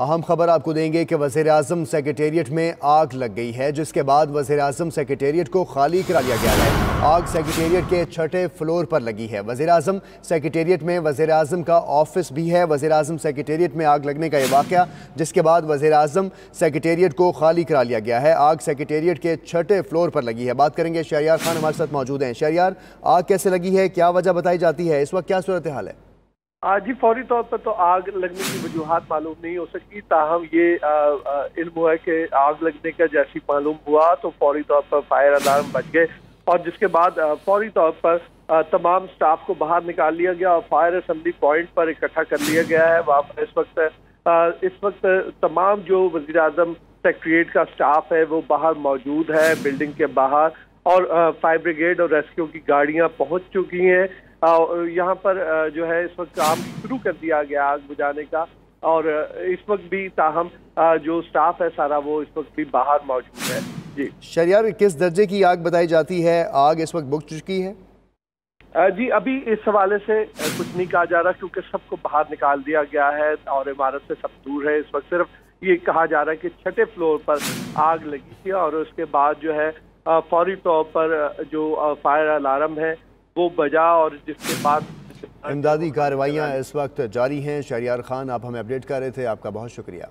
अहम खबर आपको देंगे कि वज़ीर-ए-आज़म सेक्रेटेरिएट में आग लग गई है, जिसके बाद वज़ीर-ए-आज़म सेक्रेटेरिएट को खाली करा लिया गया है। आग सेक्रेटेरिएट के 6ठे फ्लोर पर लगी है। वज़ीर-ए-आज़म सेक्रेटेरिएट में वज़ीर-ए-आज़म का ऑफिस भी है। वज़ीर-ए-आज़म सेक्रेटेरिएट में आग लगने का ये वाक़या, जिसके बाद वज़ीर-ए-आज़म सेक्रेटेरिएट को खाली करा लिया गया है। आग सेक्रेटेरिएट के 6ठे फ्लोर पर लगी है। बात करेंगे, शहरयार खान हमारे साथ मौजूद हैं। शहरयार, आग कैसे लगी है, क्या वजह बताई जाती है, इस वक्त क्या सूरत हाल है? जी, फौरी तौर पर तो आग लगने की वजूहात मालूम नहीं हो सकी, ताहम ये इल्म हुआ है कि आग लगने का जैसी मालूम हुआ तो फौरी तौर पर फायर अलार्म बज गए और जिसके बाद फौरी तौर पर तमाम स्टाफ को बाहर निकाल लिया गया और फायर असेंबली पॉइंट पर इकट्ठा कर लिया गया है। वहाँ पर इस वक्त तमाम जो वज़ीर-ए-आज़म सेक्रेटेरिएट का स्टाफ है वो बाहर मौजूद है, बिल्डिंग के बाहर, और फायर ब्रिगेड और रेस्क्यू की गाड़ियाँ पहुँच चुकी हैं। यहाँ पर जो है इस वक्त काम शुरू कर दिया गया आग बुझाने का, और इस वक्त भी ताहम जो स्टाफ है सारा वो इस वक्त भी बाहर मौजूद है। जी शहरयार, किस दर्जे की आग बताई जाती है? आग इस वक्त बुझ चुकी है? जी, अभी इस हवाले से कुछ नहीं कहा जा रहा क्योंकि सबको बाहर निकाल दिया गया है और इमारत से सब दूर है। इस वक्त सिर्फ ये कहा जा रहा है कि 6ठे फ्लोर पर आग लगी थी और उसके बाद जो है फौरी तौर पर जो फायर अलार्म है वो बजा और जिसके बाद इमदादी कार्रवाइयाँ इस वक्त जारी हैं। शहरयार खान, आप हमें अपडेट कर रहे थे, आपका बहुत शुक्रिया।